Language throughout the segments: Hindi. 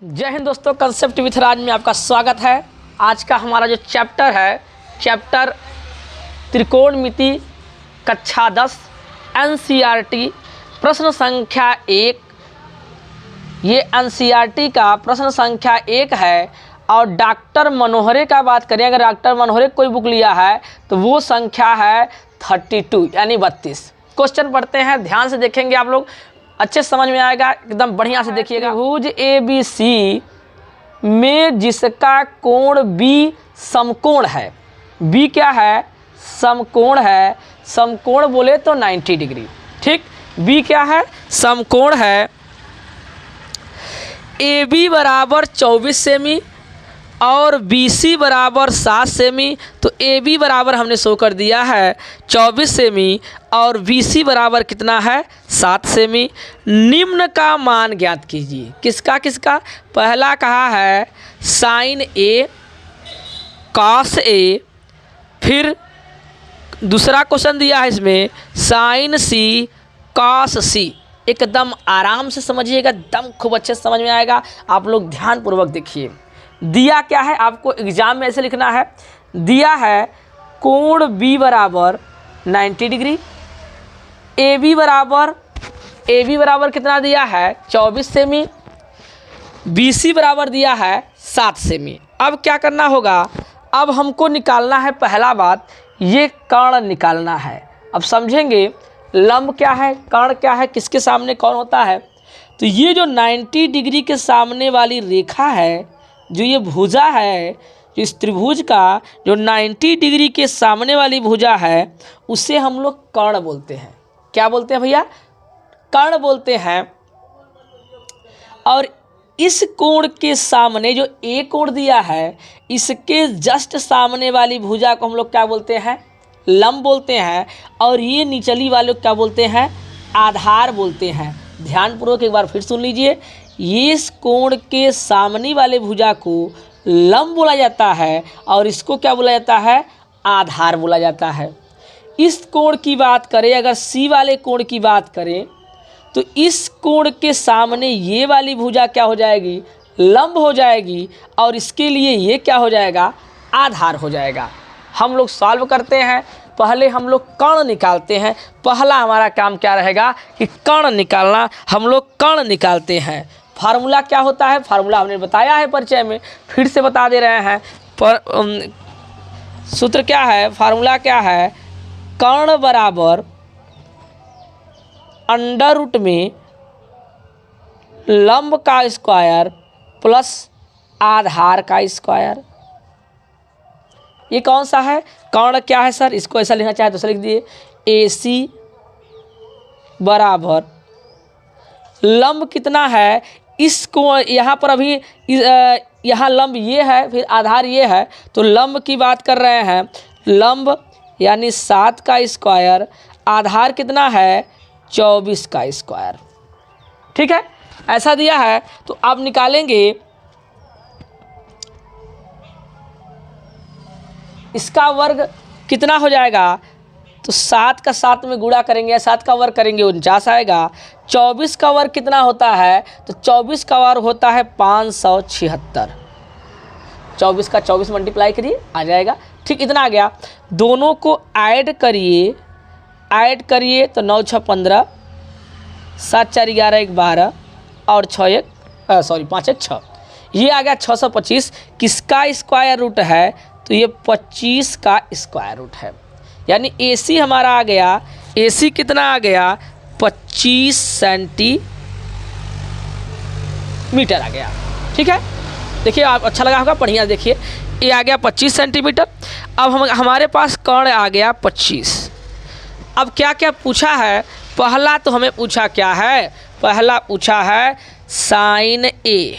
जय हिंद दोस्तों, कंसेप्ट विथ राज में आपका स्वागत है। आज का हमारा जो चैप्टर है, चैप्टर त्रिकोणमिति कक्षा 10 एनसीईआरटी प्रश्न संख्या 1। ये एनसीईआरटी का प्रश्न संख्या 1 है। और डॉक्टर मनोहरे का बात करें, अगर डॉक्टर मनोहरे कोई बुक लिया है तो वो संख्या है 32 यानी 32। क्वेश्चन पढ़ते हैं, ध्यान से देखेंगे आप लोग, अच्छे समझ में आएगा, एकदम बढ़िया से देखिएगा। त्रिभुज ABC में जिसका कोण B समकोण है, B क्या है? समकोण है। समकोण बोले तो 90 डिग्री। ठीक, B क्या है? समकोण है। AB बराबर 24 सेमी और BC बराबर 7 सेमी। तो AB बराबर हमने शो कर दिया है 24 सेमी और BC बराबर कितना है? 7 सेमी। निम्न का मान ज्ञात कीजिए। किसका किसका? पहला कहा है साइन A कॉस A, फिर दूसरा क्वेश्चन दिया है इसमें साइन C कॉस C। एकदम आराम से समझिएगा, एकदम खूब अच्छे से समझ में आएगा। आप लोग ध्यानपूर्वक देखिए। दिया क्या है आपको एग्जाम में ऐसे लिखना है, दिया है कोण B बराबर 90 डिग्री, AB बराबर कितना दिया है? 24 सेमी, BC बराबर दिया है 7 सेमी। अब क्या करना होगा? अब हमको निकालना है, पहला बात ये कर्ण निकालना है। अब समझेंगे लंब क्या है, कर्ण क्या है, किसके सामने कौन होता है। तो ये जो 90 डिग्री के सामने वाली रेखा है, जो ये भुजा है, जो इस त्रिभुज का जो 90 डिग्री के सामने वाली भुजा है, उसे हम लोग कर्ण बोलते हैं। क्या बोलते हैं भैया? कर्ण बोलते हैं। और इस कोण के सामने जो ए कोण दिया है, इसके जस्ट सामने वाली भुजा को हम लोग क्या बोलते हैं? लंब बोलते हैं। और ये निचली वाले को क्या बोलते हैं? आधार बोलते हैं। ध्यानपूर्वक एक बार फिर सुन लीजिए। इस कोण के सामने वाले भुजा को लंब बोला जाता है और इसको क्या बोला जाता है? आधार बोला जाता है। इस कोण की बात करें, अगर C वाले कोण की बात करें, तो इस कोण के सामने ये वाली भुजा क्या हो जाएगी? लंब हो जाएगी। और इसके लिए ये क्या हो जाएगा? आधार हो जाएगा। हम लोग सॉल्व करते हैं, पहले हम लोग कर्ण निकालते हैं। पहला हमारा काम क्या रहेगा कि कर्ण निकालना। हम लोग कर्ण निकालते हैं। फार्मूला क्या होता है? फार्मूला हमने बताया है परिचय में, फिर से बता दे रहे हैं। पर सूत्र क्या है, फार्मूला क्या है? कर्ण बराबर अंडर रूट में लंब का स्क्वायर प्लस आधार का स्क्वायर। ये कौन सा है? कर्ण क्या है सर? इसको ऐसा लिखना चाहे तो ऐसा लिख दिए, AC बराबर लंब कितना है? इसको यहाँ पर अभी यहाँ लंब ये है, फिर आधार ये है, तो लंब की बात कर रहे हैं। लंब यानी 7 का स्क्वायर, आधार कितना है? 24 का स्क्वायर। ठीक है, ऐसा दिया है। तो आप निकालेंगे इसका वर्ग कितना हो जाएगा? तो 7 का 7 में गुणा करेंगे, 7 का वर्ग करेंगे 49 आएगा। 24 का वर्ग कितना होता है? तो 24 का वर्ग होता है 576। 24 का 24 मल्टीप्लाई करिए, आ जाएगा। ठीक, इतना आ गया। दोनों को ऐड करिए तो 9 6 15, 7 4 11 1 12 और 5 1 6। ये आ गया 625। किसका स्क्वायर रूट है? तो ये 25 का स्क्वायर रूट है। यानी AC हमारा आ गया, AC कितना आ गया? 25 सेंटीमीटर आ गया। ठीक है, देखिए आप, अच्छा लगा होगा, बढ़िया देखिए। ये आ गया 25 सेंटीमीटर। अब हमारे पास कर्ण आ गया 25। अब क्या क्या पूछा है? पहला तो हमें पूछा क्या है? पहला पूछा है साइन A।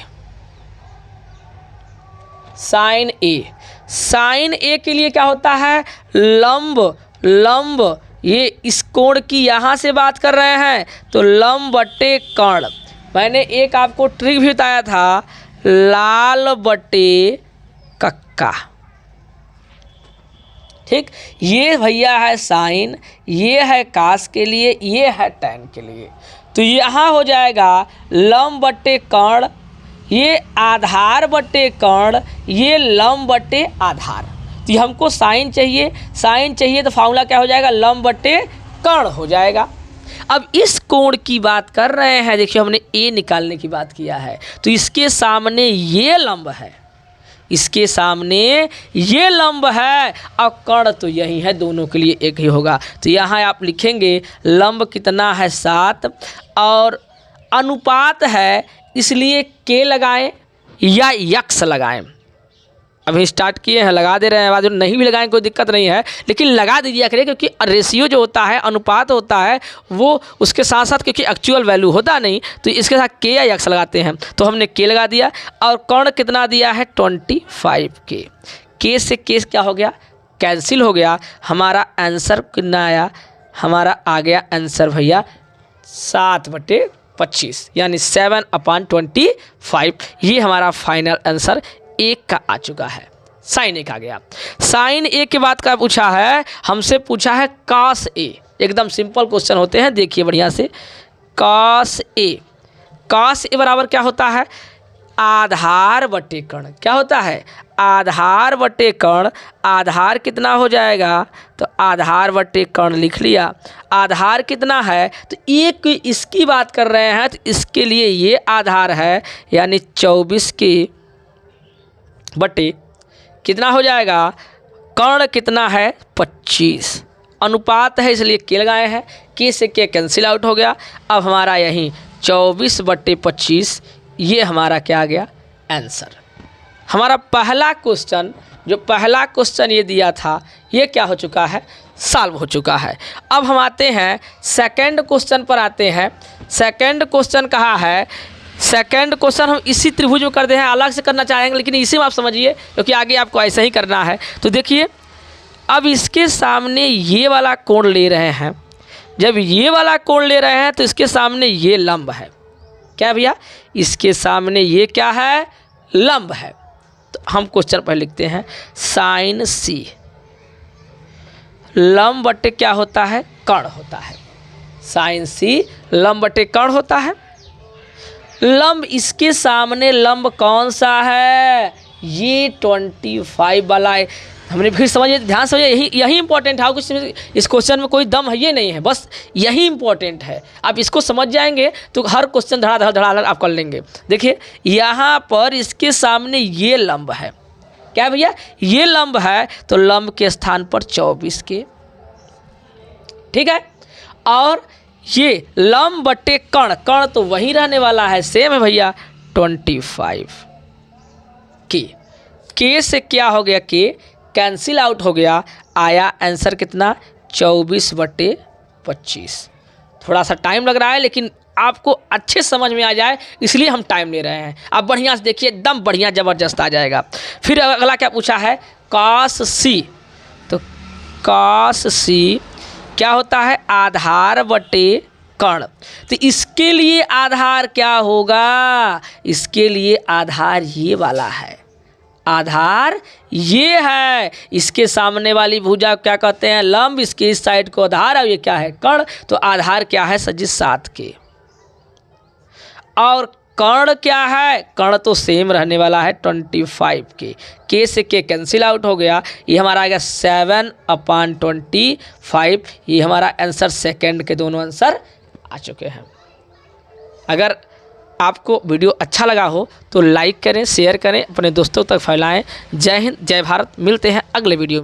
साइन A के लिए क्या होता है? लंब। ये इस कोण की यहाँ से बात कर रहे हैं तो लंब बटे कर्ण। मैंने एक आपको ट्रिक भी बताया था, लाल बटे कक्का। ठीक, ये भैया है साइन, ये है कास के लिए, ये है टैन के लिए। तो यहाँ हो जाएगा लंब बटे कर्ण ये आधार बटे कर्ण, ये लंब बटे आधार। तो ये हमको साइन चाहिए तो फार्मूला क्या हो जाएगा, लंब बटे कर्ण हो जाएगा। अब इस कोण की बात कर रहे हैं, देखिए हमने ए निकालने की बात किया है, तो इसके सामने ये लंब है, इसके सामने ये लंब है और कर्ण तो यही है, दोनों के लिए एक ही होगा। तो यहाँ आप लिखेंगे लंब कितना है 7 और अनुपात है, इसलिए के लगाएं या यक्स लगाएं। अभी स्टार्ट किए हैं, लगा दे रहे हैं, बाद नहीं भी लगाएं कोई दिक्कत नहीं है, लेकिन लगा दीजिए करिए, क्योंकि रेशियो जो होता है, अनुपात होता है, वो उसके साथ साथ क्योंकि एक्चुअल वैल्यू होता नहीं, तो इसके साथ के या यक्स लगाते हैं। तो हमने के लगा दिया और कर्ण कितना दिया है 25 के से केस क्या हो गया, कैंसिल हो गया। हमारा आंसर कितना आया, हमारा आ गया आंसर भैया 7/25 यानी 7/25। ये हमारा फाइनल आंसर 1 का आ चुका है। साइन 1 आ गया। साइन 1 के बाद का पूछा है, हमसे पूछा है कॉस ए। एकदम सिंपल क्वेश्चन होते हैं, देखिए बढ़िया से। कॉस ए बराबर क्या होता है, आधार बटे कर्ण। क्या होता है, आधार बटे कर्ण। आधार कितना हो जाएगा, तो आधार बटे कर्ण लिख लिया। आधार कितना है, तो एक इसकी बात कर रहे हैं, तो इसके लिए ये आधार है, यानी 24 के बटे कितना हो जाएगा, कर्ण कितना है 25। अनुपात है इसलिए के लगाए हैं, के से के कैंसिल आउट हो गया। अब हमारा यहीं 24/25 ये हमारा क्या आ गया आंसर। हमारा पहला क्वेश्चन, जो पहला क्वेश्चन ये दिया था, ये क्या हो चुका है, सॉल्व हो चुका है। अब हम आते हैं सेकंड क्वेश्चन पर आते हैं। सेकंड क्वेश्चन कहाँ है, सेकंड क्वेश्चन हम इसी त्रिभुज में कर दे हैं, अलग से करना चाहेंगे लेकिन इसी में आप समझिए, क्योंकि आगे आपको ऐसा ही करना है। तो देखिए अब इसके सामने ये वाला कोण ले रहे हैं, जब ये वाला कोण ले रहे हैं तो इसके सामने ये लंब है। क्या भैया, इसके सामने ये क्या है, लंब है। तो हम क्वेश्चन पर लिखते हैं साइन सी लंब बटे क्या होता है, कर्ण होता है। साइन सी लंब बटे कर्ण होता है। लंब, इसके सामने लंब कौन सा है, ये 25 वाला है। हमने फिर समझिए, ध्यान समझिए, यही इंपॉर्टेंट है। कुछ इस क्वेश्चन में कोई दम है ये नहीं है, बस यही इंपॉर्टेंट है। आप इसको समझ जाएंगे तो हर क्वेश्चन धड़ा आप कर लेंगे। देखिए यहाँ पर इसके सामने ये लंब है, क्या भैया, ये लंब है, तो लंब के स्थान पर 24 के, ठीक है। और ये लंब बटे कर्ण, कर्ण तो वही रहने वाला है, सेम है भैया 25 के से क्या हो गया, के कैंसिल आउट हो गया। आया आंसर कितना 24/25। थोड़ा सा टाइम लग रहा है, लेकिन आपको अच्छे समझ में आ जाए इसलिए हम टाइम ले रहे हैं। आप बढ़िया से देखिए, एकदम बढ़िया ज़बरदस्त आ जाएगा। फिर अगला क्या पूछा है, कॉस सी। तो कॉस सी क्या होता है, आधार बटे कर्ण। तो इसके लिए आधार क्या होगा, इसके लिए आधार ये वाला है, आधार ये है। इसके सामने वाली भुजा क्या कहते हैं, लंब, इसके इस साइड को आधार, और ये क्या है, कर्ण। तो आधार क्या है सजी 7 के, और कर्ण क्या है, कर्ण तो सेम रहने वाला है 25 के से के कैंसिल आउट हो गया। ये हमारा आएगा 7/25। ये हमारा आंसर सेकंड के दोनों आंसर आ चुके हैं। अगर आपको वीडियो अच्छा लगा हो तो लाइक करें, शेयर करें, अपने दोस्तों तक फैलाएं। जय हिंद, जय भारत। मिलते हैं अगले वीडियो में।